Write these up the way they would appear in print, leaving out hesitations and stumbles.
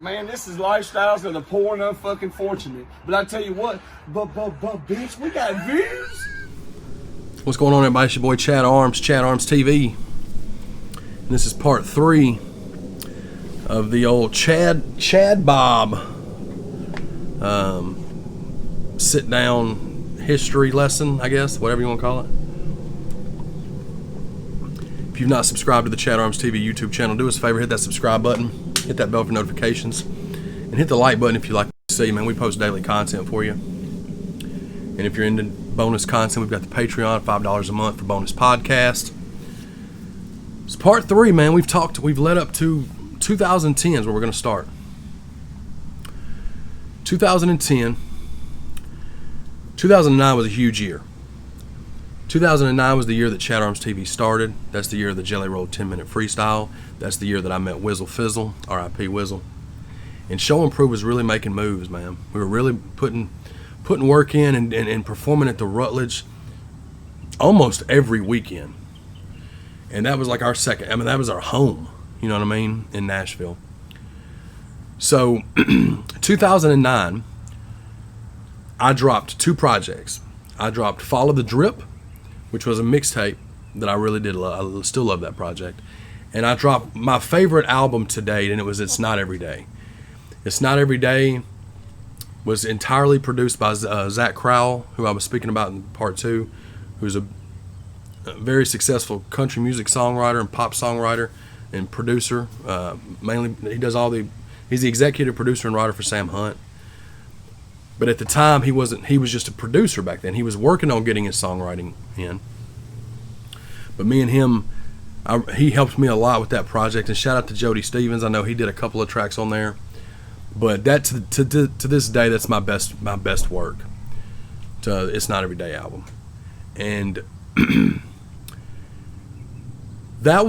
Man, this is lifestyles of the poor and unfucking fortunate. But I tell you what, bitch, we got views. What's going on, everybody? It's your boy Chad Arms TV. And this is part 3 of the old Chad Bob sit down history lesson, I guess, whatever you want to call it. If you've not subscribed to the Chad Arms TV YouTube channel, do us a favor, hit that subscribe button. Hit that bell for notifications, and hit the like button if you like to see, man. We post daily content for you. And if you're into bonus content, we've got the Patreon, $5 a month for bonus podcast. It's part 3, man. We've led up to 2010 is where we're going to start. 2010. 2009 was a huge year. 2009 was the year that Chad Arms TV started. That's the year of the Jelly Roll 10-minute freestyle. That's the year that I met Whizzle Fizzle, R.I.P. Whizzle. And Show and Prove was really making moves, man. We were really putting work in and performing at the Rutledge almost every weekend. And that was like our second, that was our home, you know what I mean, in Nashville. So, 2009, I dropped 2 projects. I dropped Follow the Drip, which was a mixtape that I really did love. I still love that project. And I dropped my favorite album to date, and it was It's Not Every Day. It's Not Every Day was entirely produced by Zach Crowell, who I was speaking about in part 2, who's a very successful country music songwriter and pop songwriter and producer. Mainly, he's the executive producer and writer for Sam Hunt. But at the time, he was just a producer back then. He was working on getting his songwriting in. But me and him, he helped me a lot with that project. And shout out to Jody Stevens. I know he did a couple of tracks on there. But that to this day, that's my best work. It's Not Every Day album. And that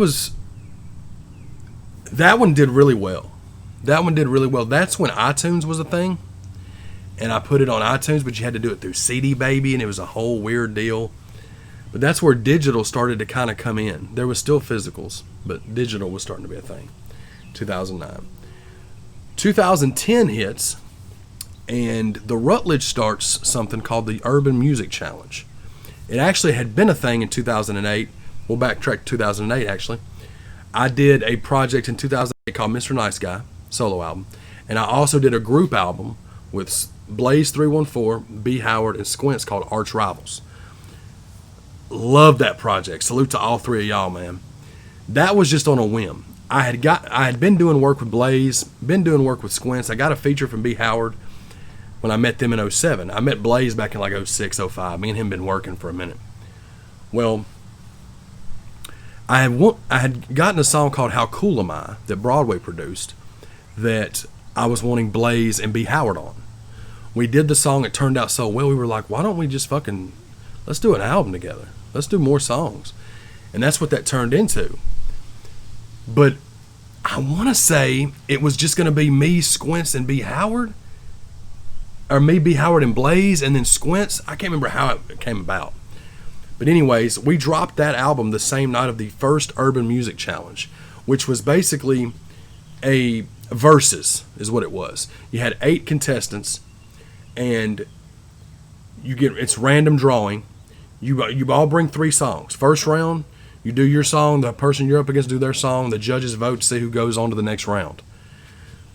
one did really well. That's when iTunes was a thing. And I put it on iTunes, but you had to do it through CD Baby, and it was a whole weird deal. But that's where digital started to kind of come in. There was still physicals, but digital was starting to be a thing. 2009. 2010 hits, and the Rutledge starts something called the Urban Music Challenge. It actually had been a thing in 2008. We'll backtrack to 2008, actually. I did a project in 2008 called Mr. Nice Guy, solo album. And I also did a group album with Blaze 314, B. Howard, and Squints called Arch Rivals. Love that project. Salute to all 3 of y'all, man. That was just on a whim. I had been doing work with Blaze, been doing work with Squints. I got a feature from B. Howard when I met them in 07. I met Blaze back in like 06, 05. Me and him been working for a minute. Well, I had gotten a song called How Cool Am I that Broadway produced that I was wanting Blaze and B. Howard on. We did the song. It turned out so well. We were like, why don't we just let's do an album together. Let's do more songs. And that's what that turned into. But I want to say it was just going to be me, Squints, and B. Howard. Or me, B. Howard, and Blaze, and then Squints. I can't remember how it came about. But anyways, we dropped that album the same night of the first Urban Music Challenge, which was basically a versus, is what it was. You had 8 contestants, and it's random drawing. You all bring 3 songs. First round, you do your song. The person you're up against do their song. The judges vote to see who goes on to the next round.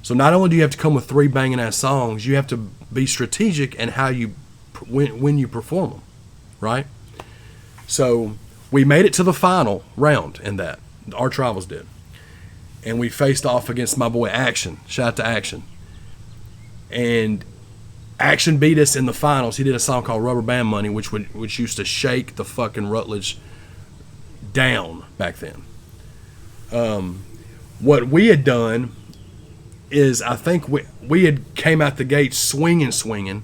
So not only do you have to come with 3 banging ass songs, you have to be strategic in how when you perform them, right? So we made it to the final round in that. Our Rivals did. And we faced off against my boy Action. Shout out to Action. And Action beat us in the finals. He did a song called Rubber Band Money, which used to shake the fucking Rutledge down back then. What we had done is, I think we had came out the gate swinging.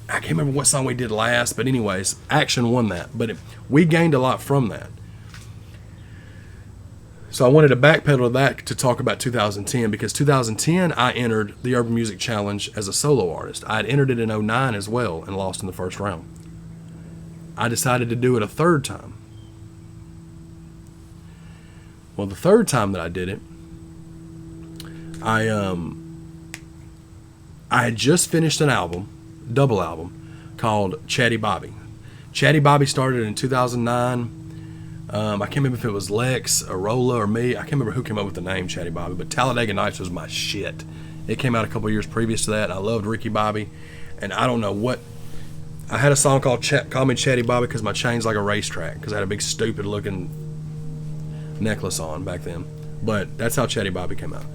I can't remember what song we did last, but anyways, Action won that. But we gained a lot from that. So I wanted to backpedal to that to talk about 2010, because 2010 I entered the Urban Music Challenge as a solo artist. I had entered it in 09 as well and lost in the first round. I decided to do it a third time. Well, the third time that I did it, I I had just finished an album, double album, called Chatty Bobby. Chatty Bobby started in 2009. I can't remember if it was Lex, Arola, or me. I can't remember who came up with the name Chatty Bobby, but Talladega Nights was my shit. It came out a couple years previous to that, and I loved Ricky Bobby. And I don't know what... I had a song called Call Me Chatty Bobby because my chain's like a racetrack, because I had a big stupid looking necklace on back then. But that's how Chatty Bobby came out.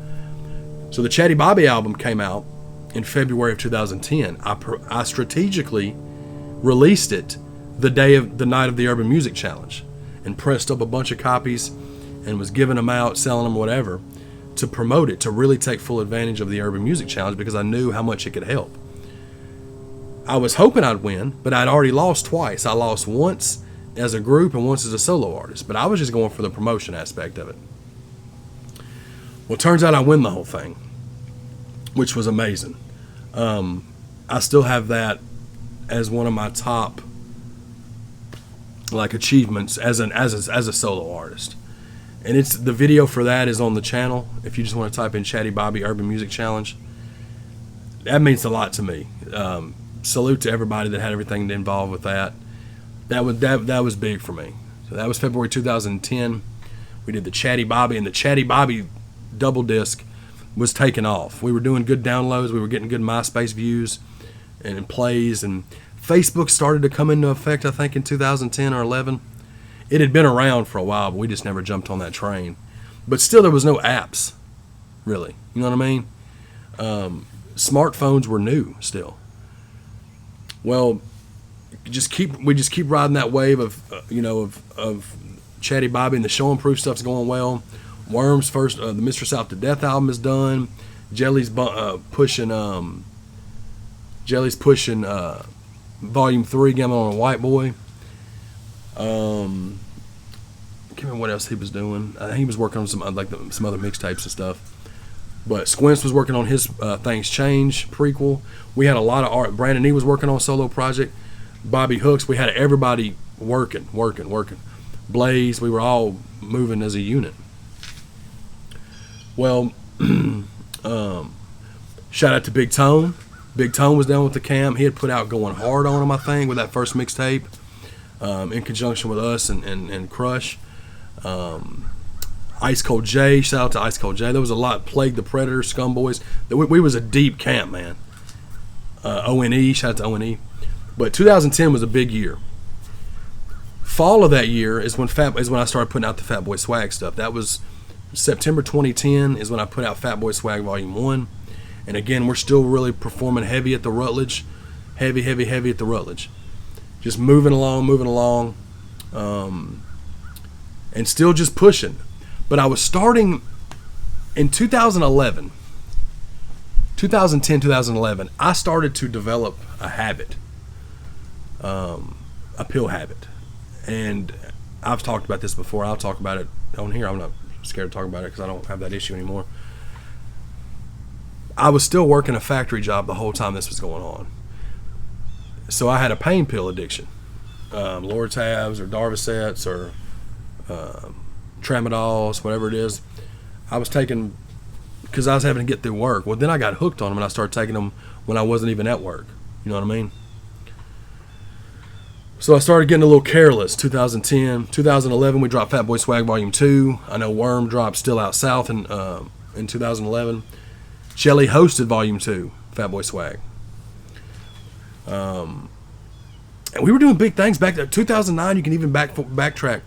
So the Chatty Bobby album came out in February of 2010. I strategically released it the night of the Urban Music Challenge, and pressed up a bunch of copies and was giving them out, selling them, whatever, to promote it, to really take full advantage of the Urban Music Challenge, because I knew how much it could help. I was hoping I'd win, but I'd already lost twice. I lost once as a group and once as a solo artist, but I was just going for the promotion aspect of it. Well, it turns out I win the whole thing, which was amazing. I still have that as one of my top achievements as a solo artist, and it's the video for that is on the channel. If you just want to type in Chatty Bobby Urban Music Challenge, that means a lot to me. Salute to everybody that had everything involved with that. That was big for me. So that was February 2010. We did the Chatty Bobby, and the Chatty Bobby double disc was taking off. We were doing good downloads. We were getting good MySpace views and plays, and Facebook started to come into effect, I think, in 2010 or 11. It had been around for a while, but we just never jumped on that train. But still, there was no apps, really. You know what I mean? Smartphones were new still. Well, we just keep riding that wave of Chatty Bobby, and the show and proof stuff's going well. Worm's first, the Mr. South to Death album is done. Jelly's pushing Volume 3, Gamma on a White Boy. I can't remember what else he was doing. I think he was working on some other mixtapes and stuff. But Squints was working on his Things Change prequel. We had a lot of art. Brandon E was working on a solo project. Bobby Hooks. We had everybody working. Blaze. We were all moving as a unit. Well, shout out to Big Tone. Big Tone was down with the cam. He had put out Going Hard on him, I think, with that first mixtape, in conjunction with us and Crush. Ice Cold J, shout out to Ice Cold J. There was a lot. Plague the Predator, Scumboys. We was a deep camp, man. O.N.E., shout out to O.N.E. But 2010 was a big year. Fall of that year is when I started putting out the Fat Boy Swag stuff. That was September 2010 is when I put out Fat Boy Swag Volume 1. And again, we're still really performing heavy at the Rutledge. Heavy at the Rutledge. Just moving along. And still just pushing. But I was starting in 2010, 2011, I started to develop a habit, a pill habit. And I've talked about this before. I'll talk about it on here. I'm not scared to talk about it because I don't have that issue anymore. I was still working a factory job the whole time this was going on. So I had a pain pill addiction. Lortabs or Darvocets or Tramadols, whatever it is. I was taking because I was having to get through work. Well, then I got hooked on them and I started taking them when I wasn't even at work. You know what I mean? So I started getting a little careless. 2010, 2011, we dropped Fat Boy Swag Volume 2. I know Worm dropped Still Out South in 2011. Jelly hosted Volume 2, Fat Boy Swag. And we were doing big things back there. 2009, you can even backtrack.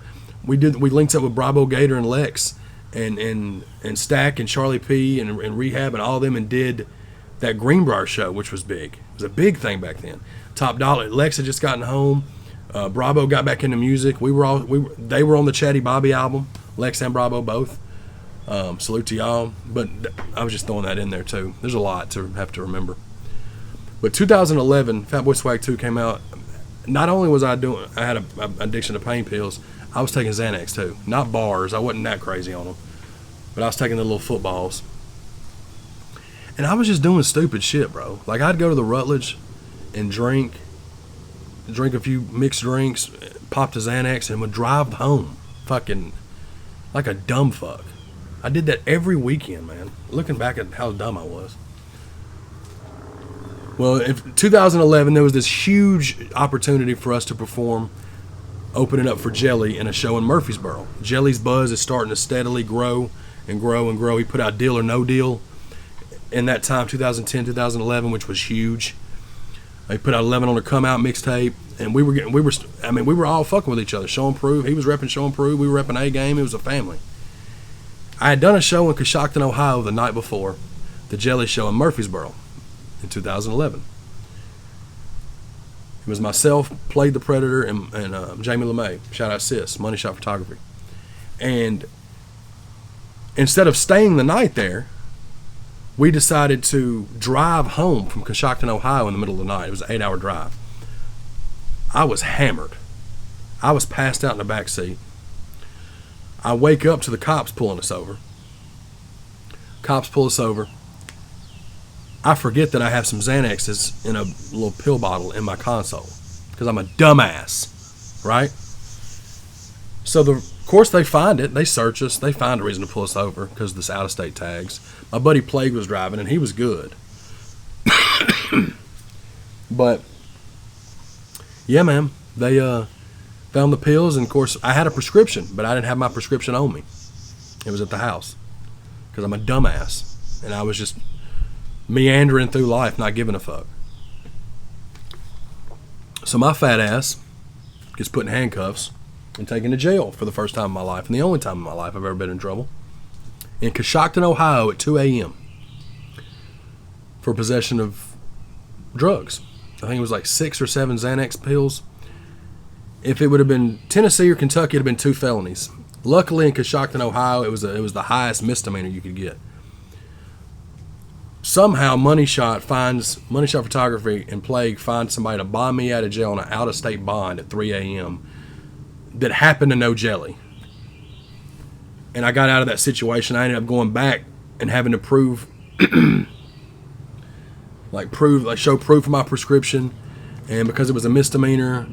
We linked up with Bravo Gator and Lex and Stack and Charlie P and Rehab and all of them and did that Greenbrier show, which was big. It was a big thing back then. Top Dollar. Lex had just gotten home. Bravo got back into music. They were on the Chatty Bobby album. Lex and Bravo both. Salute to y'all. But I was just throwing that in there too. There's a lot to have to remember. But 2011, Fat Boy Swag 2 came out. Not only was I had an addiction to pain pills, I was taking Xanax too. Not bars. I wasn't that crazy on them. But I was taking the little footballs. And I was just doing stupid shit, bro. Like I'd go to the Rutledge and drink a few mixed drinks, pop to Xanax, and would drive home fucking like a dumb fuck. I did that every weekend, man. Looking back at how dumb I was. Well, in 2011, there was this huge opportunity for us to perform, opening up for Jelly in a show in Murfreesboro. Jelly's buzz is starting to steadily grow and grow and grow. He put out Deal or No Deal in that time, 2010, 2011, which was huge. He put out 11 on the Come Out mixtape, and we were all fucking with each other. Show and Prove. He was repping Show and Prove. We were repping A Game. It was a family. I had done a show in Coshocton, Ohio the night before, the Jelly show in Murfreesboro in 2011. It was myself, Played the Predator, and Jamie LeMay. Shout out Sis, Money Shot Photography. And instead of staying the night there, we decided to drive home from Coshocton, Ohio in the middle of the night. It was an 8-hour drive. I was hammered. I was passed out in the back seat. I wake up to the cops pulling us over. Cops pull us over. I forget that I have some Xanaxes in a little pill bottle in my console because I'm a dumbass, right? So of course they find it. They search us. They find a reason to pull us over because of this out-of-state tags. My buddy Plague was driving and he was good. But yeah, man, they found the pills, and of course I had a prescription, but I didn't have my prescription on me. It was at the house because I'm a dumbass and I was just meandering through life, not giving a fuck. So my fat ass gets put in handcuffs and taken to jail for the first time in my life, and the only time in my life I've ever been in trouble, in Coshocton, Ohio at 2 a.m. for possession of drugs. I think it was like 6 or 7 Xanax pills. If it would have been Tennessee or Kentucky, it would have been 2 felonies. Luckily in Coshocton, Ohio, it was the highest misdemeanor you could get. Somehow Money Shot Photography and Plague find somebody to bond me out of jail on an out-of-state bond at 3 a.m. that happened to know Jelly. And I got out of that situation. I ended up going back and having to show proof of my prescription. And because it was a misdemeanor,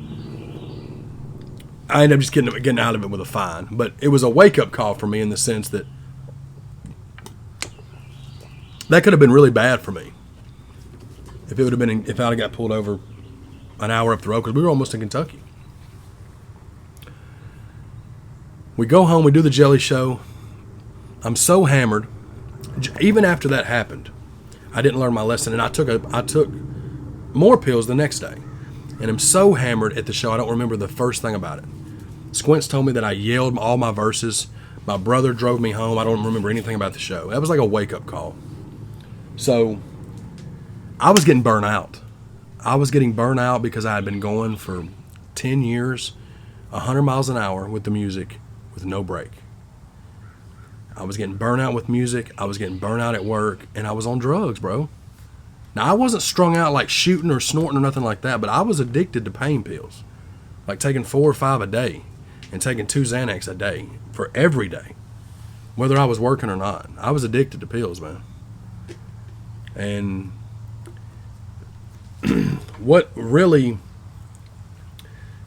I ended up just getting out of it with a fine. But it was a wake-up call for me in the sense that that could have been really bad for me if it would have been if I'd have got pulled over an hour up the road, because we were almost in Kentucky. We go home, we do the Jelly show. I'm so hammered. Even after that happened, I didn't learn my lesson, and I took more pills the next day. And I'm so hammered at the show, I don't remember the first thing about it. Squints told me that I yelled all my verses. My brother drove me home. I don't remember anything about the show. That was like a wake-up call. So I was getting burnt out. I was getting burnt out because I had been going for 10 years, 100 miles an hour with the music with no break. I was getting burnt out with music. I was getting burnt out at work, and I was on drugs, bro. Now, I wasn't strung out like shooting or snorting or nothing like that, but I was addicted to pain pills, like taking 4 or 5 a day and taking 2 Xanax a day for every day, whether I was working or not. I was addicted to pills, man. And what really,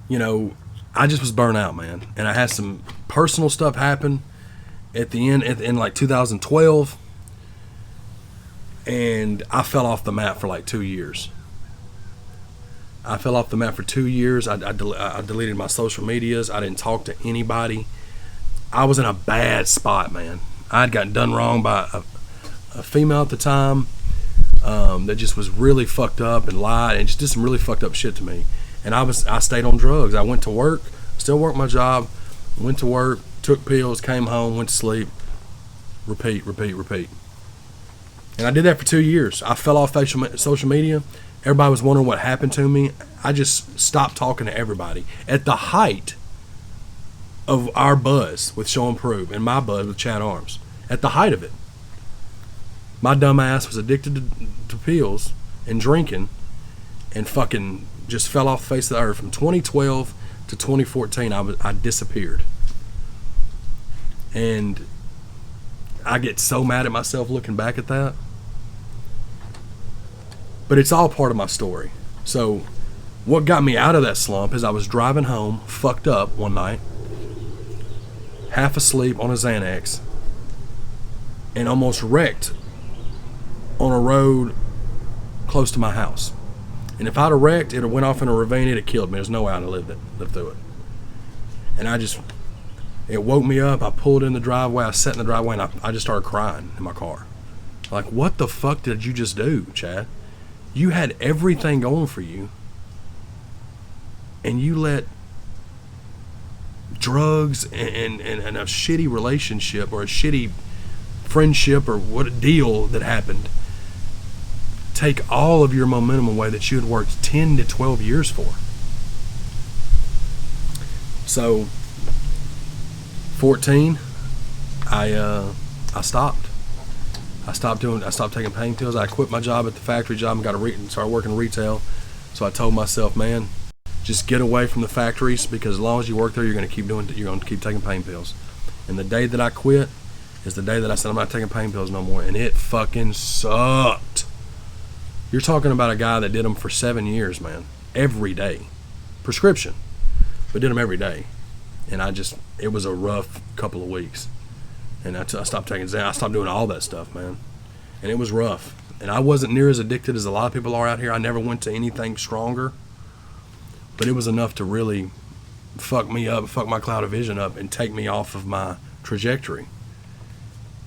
I just was burnt out, man. And I had some personal stuff happen at the end, in like 2012. And I fell off the map for like 2 years. I fell off the map for 2 years. I deleted my social medias. I didn't talk to anybody. I was in a bad spot, man. I'd gotten done wrong by a female at the time that just was really fucked up and lied and just did some really fucked up shit to me. And I stayed on drugs. I went to work, still worked my job, went to work, took pills, came home, went to sleep, repeat. And I did that for 2 years. I fell off social media. Everybody was wondering what happened to me. I just stopped talking to everybody. At the height of our buzz with Show and Prove and my buzz with Chad Arms, at the height of it, my dumb ass was addicted to pills and drinking and fucking just fell off the face of the earth. From 2012 to 2014, I disappeared. And I get so mad at myself looking back at that. But it's all part of my story. So what got me out of that slump is I was driving home, fucked up one night, half asleep on a Xanax, and almost wrecked on a road close to my house. And if I'd have wrecked, it would have went off in a ravine, it'd have killed me. There's no way I'd have lived through it. And it woke me up. I pulled in the driveway, I sat in the driveway, and I just started crying in my car. Like, what the fuck did you just do, Chad? You had everything going for you, and you let drugs and a shitty relationship or a shitty friendship or what a deal that happened take all of your momentum away that you had worked 10 to 12 years for. So 14, I stopped. I stopped taking pain pills. I quit my job at the factory job and started working retail. So I told myself, man, just get away from the factories, because as long as you work there, you're going to keep taking pain pills. And the day that I quit is the day that I said, I'm not taking pain pills no more. And it fucking sucked. You're talking about a guy that did them for 7 years, man. Every day. Prescription. But did them every day. And it was a rough couple of weeks. And I stopped taking Xanax. I stopped doing all that stuff, man. And it was rough. And I wasn't near as addicted as a lot of people are out here. I never went to anything stronger. But it was enough to really fuck me up, fuck my cloud of vision up, and take me off of my trajectory.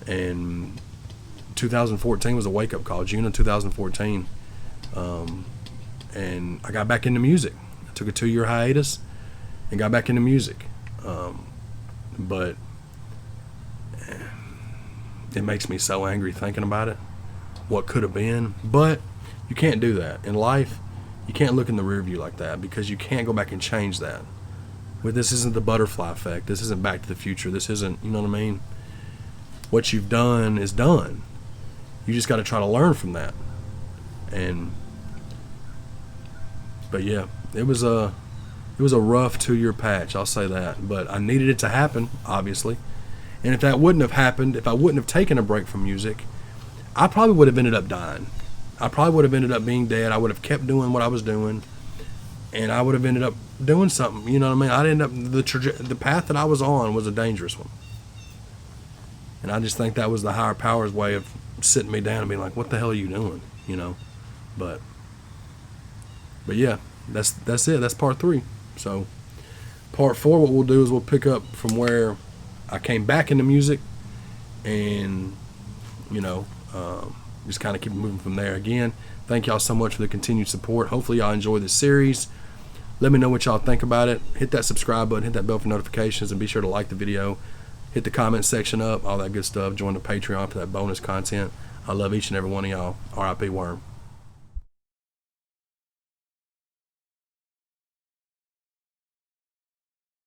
And 2014 was a wake-up call, June of 2014. And I got back into music. I took a 2-year hiatus and got back into music. But it makes me so angry thinking about it, what could have been. But you can't do that. In life, you can't look in the rear view like that, because you can't go back and change that. This isn't the butterfly effect. This isn't Back to the Future. This isn't, you know what I mean? What you've done is done. You just got to try to learn from that. But yeah, it was a rough 2-year patch, I'll say that. But I needed it to happen, obviously. And if that wouldn't have happened, if I wouldn't have taken a break from music, I probably would have ended up dying. I probably would have ended up being dead. I would have kept doing what I was doing, and I would have ended up doing something. You know what I mean? I'd end up the path that I was on was a dangerous one, and I just think that was the higher power's way of sitting me down and being like, "What the hell are you doing?" You know. But yeah, that's it. That's part 3. So part 4, what we'll do is we'll pick up from where I came back into music, and just kind of keep moving from there. Again, thank y'all so much for the continued support. Hopefully y'all enjoy this series. Let me know what y'all think about it. Hit that subscribe button, hit that bell for notifications, and be sure to like the video. Hit the comment section up, all that good stuff. Join the Patreon for that bonus content. I love each and every one of y'all. R.I.P. Worm.